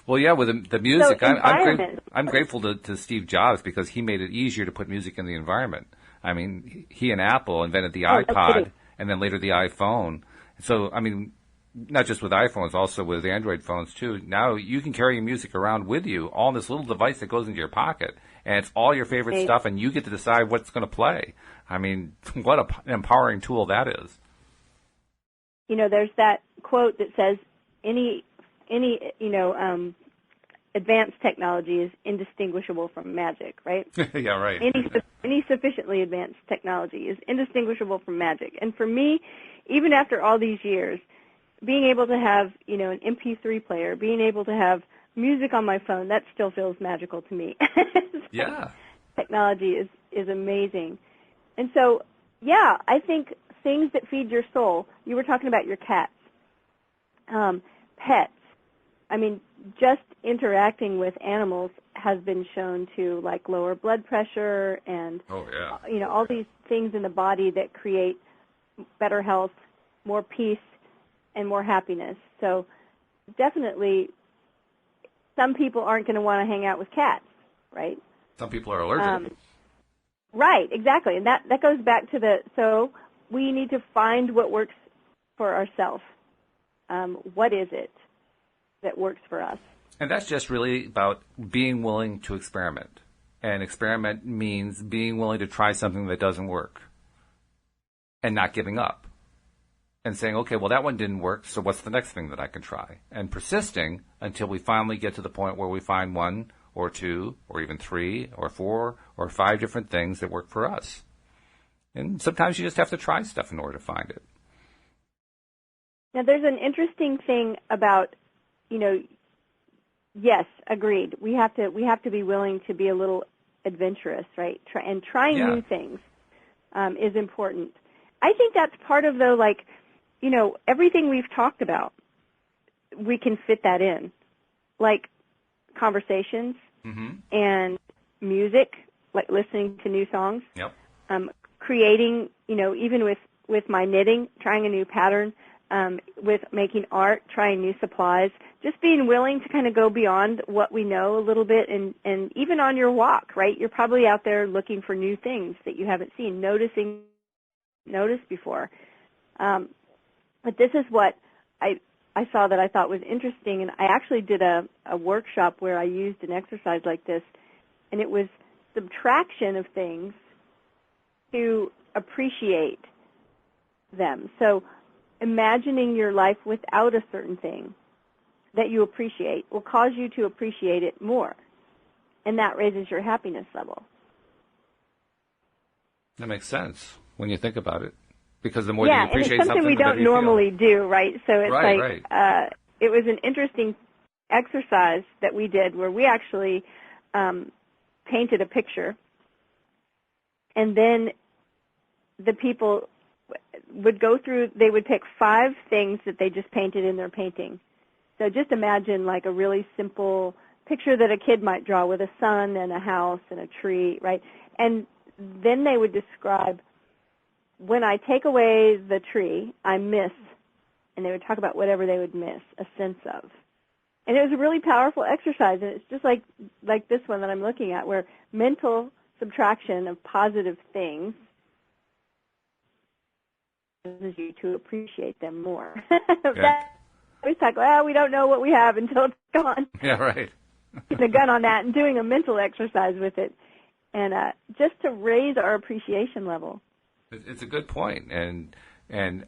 Well, yeah, with the music, So I'm grateful to Steve Jobs because he made it easier to put music in the environment. I mean, he and Apple invented the iPod and then later the iPhone. So, I mean, not just with iPhones, also with Android phones too. Now you can carry your music around with you, all in this little device that goes into your pocket, and it's all your favorite stuff, and you get to decide what's going to play. I mean, what an empowering tool that is. There's that quote that says, any advanced technology is indistinguishable from magic, right? Yeah, right. Any sufficiently advanced technology is indistinguishable from magic. And for me, even after all these years, being able to have, an MP3 player, being able to have music on my phone, that still feels magical to me. Yeah. Technology is amazing. And so, I think things that feed your soul, you were talking about your cats, pets. I mean, just interacting with animals has been shown to lower blood pressure and all these things in the body that create better health, more peace, and more happiness. So definitely some people aren't going to want to hang out with cats, right? Some people are allergic. Right, exactly. And that goes back to so we need to find what works for ourselves. what is it that works for us. And that's just really about being willing to experiment. And experiment means being willing to try something that doesn't work and not giving up and saying, okay, well, that one didn't work, so what's the next thing that I can try? And persisting until we finally get to the point where we find one or two or even three or four or five different things that work for us. And sometimes you just have to try stuff in order to find it. Now, there's an interesting thing about, yes, agreed. We have to be willing to be a little adventurous, right? Trying new things is important. I think that's part of, though, everything we've talked about, we can fit that in, like conversations and music, like listening to new songs, creating, even with my knitting, trying a new pattern, with making art, trying new supplies, just being willing to kind of go beyond what we know a little bit, and even on your walk, right? You're probably out there looking for new things that you haven't seen, noticed before. But this is what I saw that I thought was interesting, and I actually did a workshop where I used an exercise like this, and it was subtraction of things to appreciate them. So imagining your life without a certain thing that you appreciate will cause you to appreciate it more, and that raises your happiness level. That makes sense when you think about it, because the more you appreciate and it's something we don't the normally do, right? So it's right. It was an interesting exercise that we did where we actually painted a picture, and then the people would go through, they would pick 5 things that they just painted in their painting. So just imagine like a really simple picture that a kid might draw with a sun and a house and a tree, right? And then they would describe, when I take away the tree, I miss, and they would talk about whatever they would miss, a sense of. And it was a really powerful exercise, and it's just like this one that I'm looking at, where mental subtraction of positive things causes you to appreciate them more. I always talk, well, we don't know what we have until it's gone. Yeah, right. Putting a gun on that and doing a mental exercise with it, and just to raise our appreciation level. It's a good point, and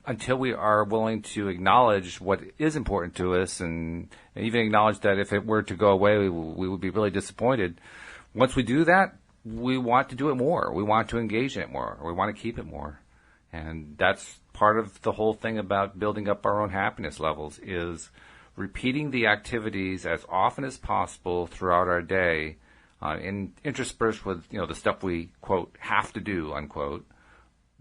until we are willing to acknowledge what is important to us, and even acknowledge that if it were to go away, we would be really disappointed. Once we do that, we want to do it more. We want to engage in it more. Or we want to keep it more. And that's part of the whole thing about building up our own happiness levels, is repeating the activities as often as possible throughout our day, and interspersed with, the stuff we, quote, have to do, unquote.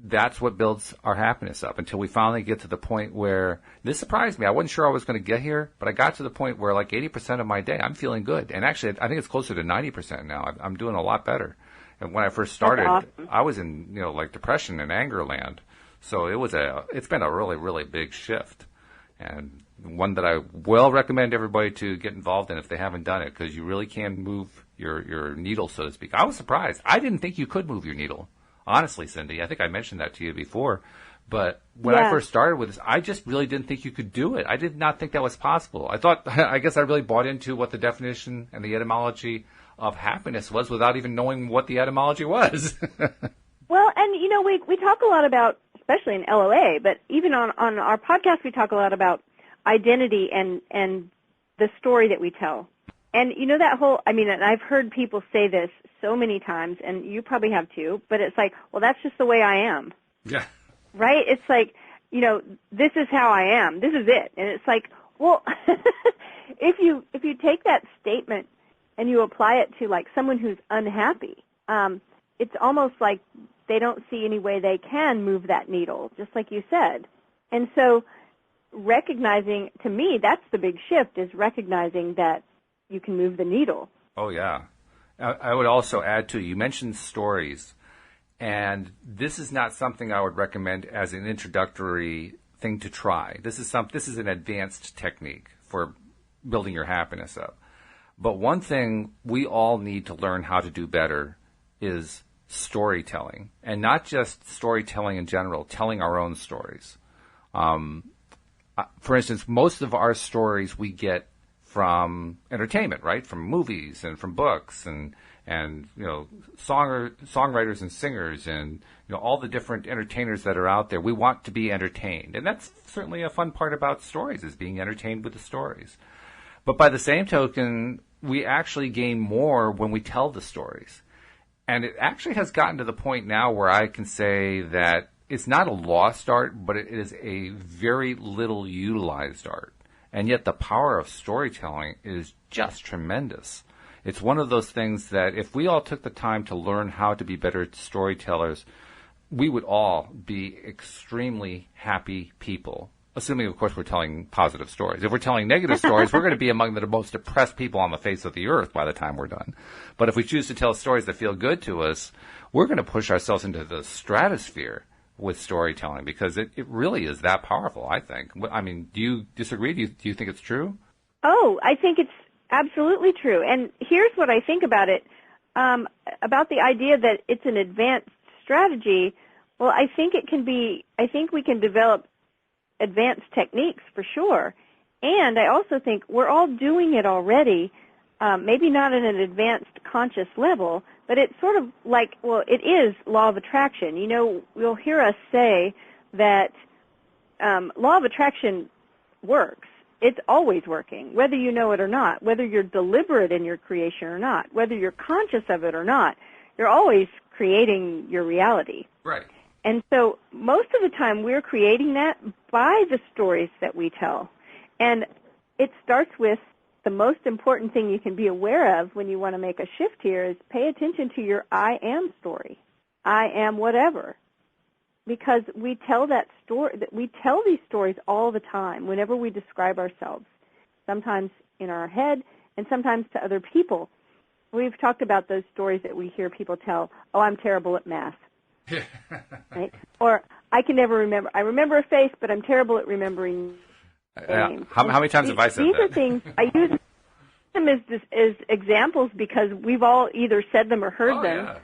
That's what builds our happiness up until we finally get to the point where, this surprised me. I wasn't sure I was going to get here, but I got to the point where like 80% of my day, I'm feeling good. And actually, I think it's closer to 90% now. I'm doing a lot better. And when I first started, awesome. I was in, like depression and anger land. So it's been a really, really big shift, and one that I well recommend everybody to get involved in if they haven't done it, because you really can move your needle, so to speak. I was surprised. I didn't think you could move your needle. Honestly, Cindy, I think I mentioned that to you before. But when I first started with this, I just really didn't think you could do it. I did not think that was possible. I guess I really bought into what the definition and the etymology of happiness was without even knowing what the etymology was. Well, and, we talk a lot about, especially in LOA, but even on our podcast, we talk a lot about identity and the story that we tell. And that whole, and I've heard people say this so many times, and you probably have too, but it's like, well, that's just the way I am. Yeah. Right? It's like, this is how I am. This is it. And it's like, well, if you take that statement and you apply it to like someone who's unhappy, it's almost like they don't see any way they can move that needle, just like you said. And so recognizing, to me, that's the big shift, is recognizing that you can move the needle. Oh, yeah. I would also add, too, you mentioned stories, and this is not something I would recommend as an introductory thing to try. This is an advanced technique for building your happiness up. But one thing we all need to learn how to do better is storytelling, and not just storytelling in general, telling our own stories. I For instance, most of our stories we get from entertainment, right? From movies and from books and songwriters and singers and all the different entertainers that are out there. We want to be entertained, and that's certainly a fun part about stories, is being entertained with the stories. But by the same token, we actually gain more when we tell the stories. And it actually has gotten to the point now where I can say that it's not a lost art, but it is a very little utilized art. And yet the power of storytelling is just tremendous. It's one of those things that if we all took the time to learn how to be better storytellers, we would all be extremely happy people. Assuming, of course, we're telling positive stories. If we're telling negative stories, we're going to be among the most depressed people on the face of the earth by the time we're done. But if we choose to tell stories that feel good to us, we're going to push ourselves into the stratosphere with storytelling, because it really is that powerful, I think. I mean, do you disagree? Do you think it's true? Oh, I think it's absolutely true. And here's what I think about it, about the idea that it's an advanced strategy. Well, I think we can develop advanced techniques for sure. And I also think we're all doing it already, maybe not at an advanced conscious level, but it's sort of like, well, it is law of attraction. You'll hear us say that law of attraction works. It's always working, whether you know it or not, whether you're deliberate in your creation or not, whether you're conscious of it or not. You're always creating your reality. Right. And so most of the time we're creating that by the stories that we tell. And it starts with the most important thing you can be aware of when you want to make a shift here is pay attention to your I am story. I am whatever. Because we tell that story, we tell these stories all the time whenever we describe ourselves, sometimes in our head and sometimes to other people. We've talked about those stories that we hear people tell, oh, I'm terrible at math. Right? Or I can never remember. I remember a face, but I'm terrible at remembering names. How many times have I said these that? These are things, I use them as examples because we've all either said them or heard them,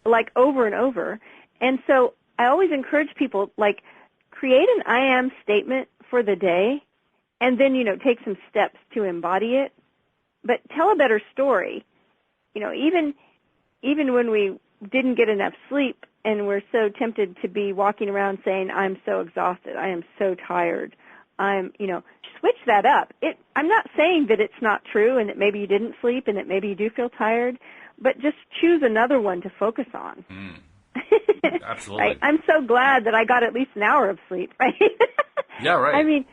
like over and over. And so I always encourage people, like, create an I am statement for the day and then, take some steps to embody it. But tell a better story. Even when we didn't get enough sleep and we're so tempted to be walking around saying, I'm so exhausted, I am so tired, switch that up. I'm not saying that it's not true and that maybe you didn't sleep and that maybe you do feel tired, but just choose another one to focus on. Absolutely. Right? I'm so glad that I got at least an hour of sleep, right? Yeah, right. I mean,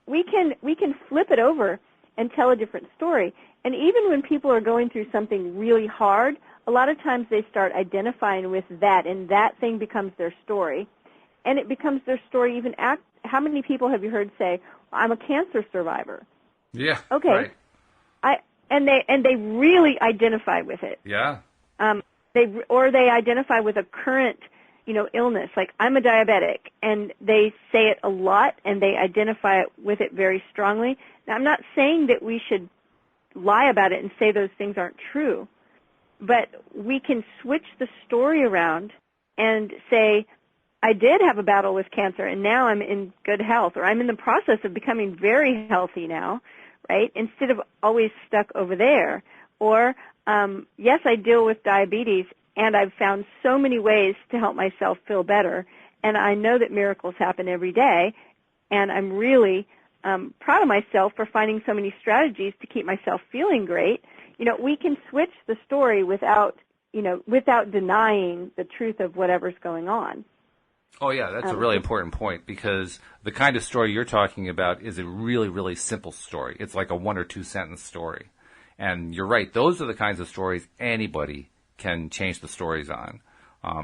we can flip it over and tell a different story. And even when people are going through something really hard, a lot of times they start identifying with that, and that thing becomes their story. And it becomes their story even how many people have you heard say, I'm a cancer survivor? Yeah. Okay. Right. And they really identify with it. Yeah. They identify with a current, illness. Like, I'm a diabetic, and they say it a lot, and they identify with it very strongly. Now, I'm not saying that we should lie about it and say those things aren't true, but we can switch the story around and say, I did have a battle with cancer, and now I'm in good health, or I'm in the process of becoming very healthy now, right, instead of always stuck over there. Or, yes, I deal with diabetes, and I've found so many ways to help myself feel better, and I know that miracles happen every day, and I'm really proud of myself for finding so many strategies to keep myself feeling great. We can switch the story without denying the truth of whatever's going on. Oh, yeah, that's a really important point, because the kind of story you're talking about is a really, really simple story. It's like a 1 or 2 sentence story. And you're right, those are the kinds of stories anybody can change the stories on.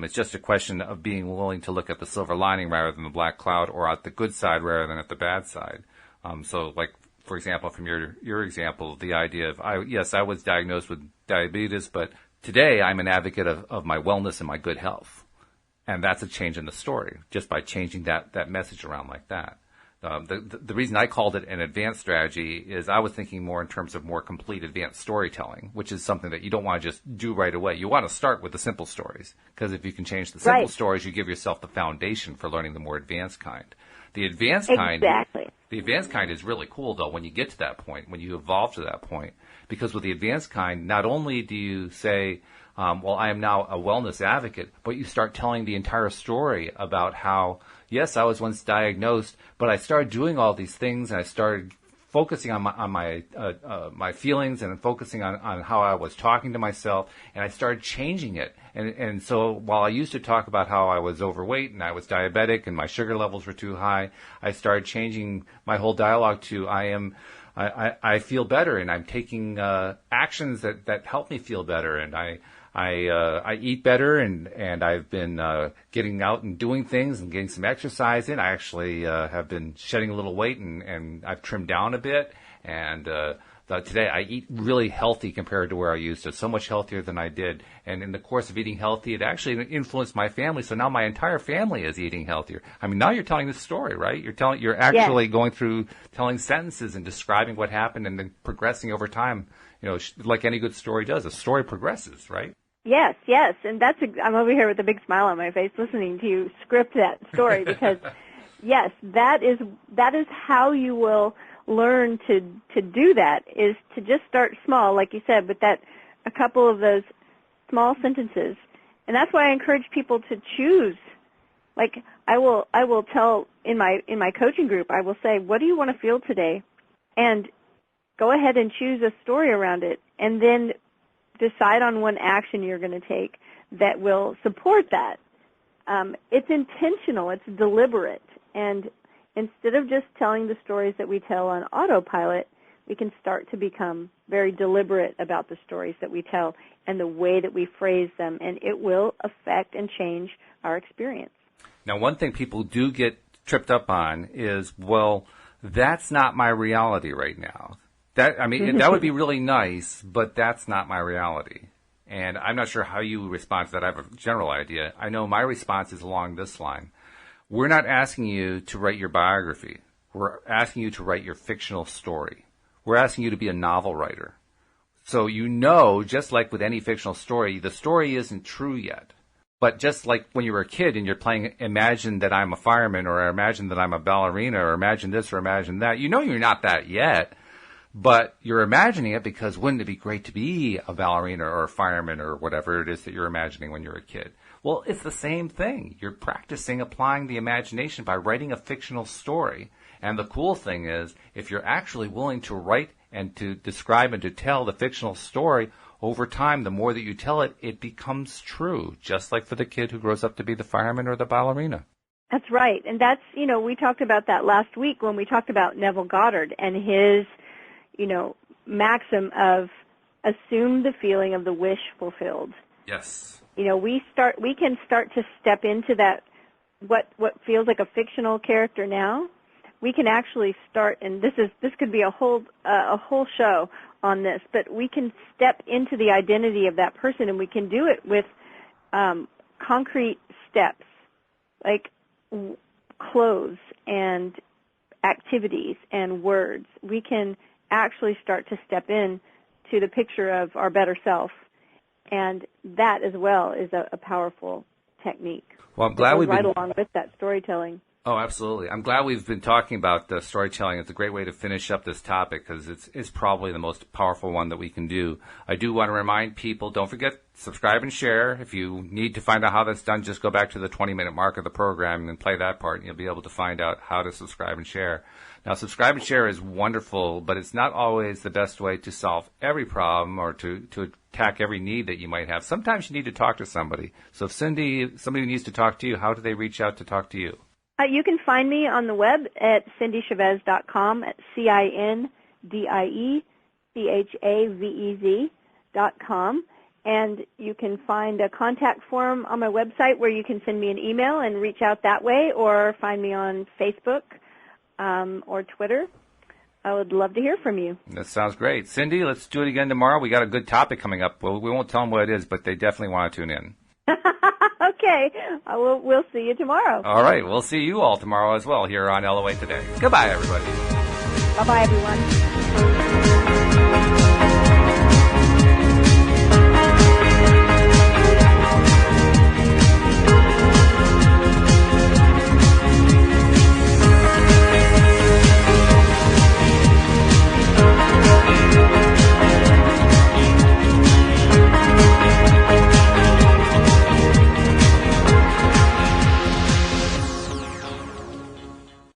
It's just a question of being willing to look at the silver lining rather than the black cloud, or at the good side rather than at the bad side. So, like, for example, from your example, the idea of, I was diagnosed with diabetes, but today I'm an advocate of my wellness and my good health. And that's a change in the story, just by changing that message around like that. The reason I called it an advanced strategy is I was thinking more in terms of more complete advanced storytelling, which is something that you don't want to just do right away. You want to start with the simple stories, because if you can change the simple stories, you give yourself the foundation for learning the more advanced kind. The advanced kind is really cool, though, when you get to that point, when you evolve to that point, because with the advanced kind, not only do you say, well, I am now a wellness advocate, but you start telling the entire story about how, yes, I was once diagnosed, but I started doing all these things, and I started focusing on my feelings and focusing on how I was talking to myself, and I started changing it. And so while I used to talk about how I was overweight and I was diabetic and my sugar levels were too high, I started changing my whole dialogue to I feel better, and I'm taking actions that help me feel better, and I eat better, and I've been getting out and doing things and getting some exercise in. I actually have been shedding a little weight, and I've trimmed down a bit. And today I eat really healthy compared to where I used to, so much healthier than I did. And in the course of eating healthy, it actually influenced my family. So now my entire family is eating healthier. I mean, now you're telling this story, right? You're actually going through telling sentences and describing what happened and then progressing over time. You know, like any good story does, a story progresses, right? Yes, and I'm over here with a big smile on my face listening to you script that story because, yes, that is how you will learn to do that, is to just start small, like you said, with a couple of those small sentences. And that's why I encourage people to choose. Like I will tell in my coaching group, I will say, what do you want to feel today? And go ahead and choose a story around it, and then decide on one action you're going to take that will support that. It's intentional. It's deliberate. And instead of just telling the stories that we tell on autopilot, we can start to become very deliberate about the stories that we tell and the way that we phrase them, and it will affect and change our experience. Now, one thing people do get tripped up on is, well, that's not my reality right now. That would be really nice, but that's not my reality. And I'm not sure how you respond to that. I have a general idea. I know my response is along this line. We're not asking you to write your biography. We're asking you to write your fictional story. We're asking you to be a novel writer. So just like with any fictional story, the story isn't true yet. But just like when you were a kid and you're playing Imagine That I'm a Fireman, or Imagine That I'm a Ballerina, or Imagine This or Imagine That, you're not that yet. But you're imagining it because wouldn't it be great to be a ballerina or a fireman or whatever it is that you're imagining when you're a kid? Well, it's the same thing. You're practicing applying the imagination by writing a fictional story. And the cool thing is, if you're actually willing to write and to describe and to tell the fictional story, over time, the more that you tell it, it becomes true, just like for the kid who grows up to be the fireman or the ballerina. That's right. And that's, we talked about that last week when we talked about Neville Goddard and his maxim of assume the feeling of the wish fulfilled. Yes. We can start to step into that, what feels like a fictional character now. We can actually start, and this could be a whole show on this, but we can step into the identity of that person, and we can do it with concrete steps, like clothes and activities and words. We can actually start to step in to the picture of our better self, and that as well is a powerful technique. Well, I'm glad we've been right along with that storytelling. Oh, absolutely. I'm glad we've been talking about storytelling. It's a great way to finish up this topic because it's probably the most powerful one that we can do. I do want to remind people, don't forget, subscribe and share. If you need to find out how that's done, just go back to the 20-minute mark of the program and play that part, and you'll be able to find out how to subscribe and share. Now, subscribe and share is wonderful, but it's not always the best way to solve every problem or to attack every need that you might have. Sometimes you need to talk to somebody. So if somebody needs to talk to you, how do they reach out to talk to you? You can find me on the web at cindychavez.com, at CINDIECHAVEZ.com. And you can find a contact form on my website where you can send me an email and reach out that way, or find me on Facebook or Twitter. I would love to hear from you. That sounds great. Cindy, let's do it again tomorrow. We got a good topic coming up. Well, we won't tell them what it is, but they definitely want to tune in. Okay. We'll see you tomorrow. All right. We'll see you all tomorrow as well here on LOA Today. Goodbye, everybody. Bye-bye, everyone.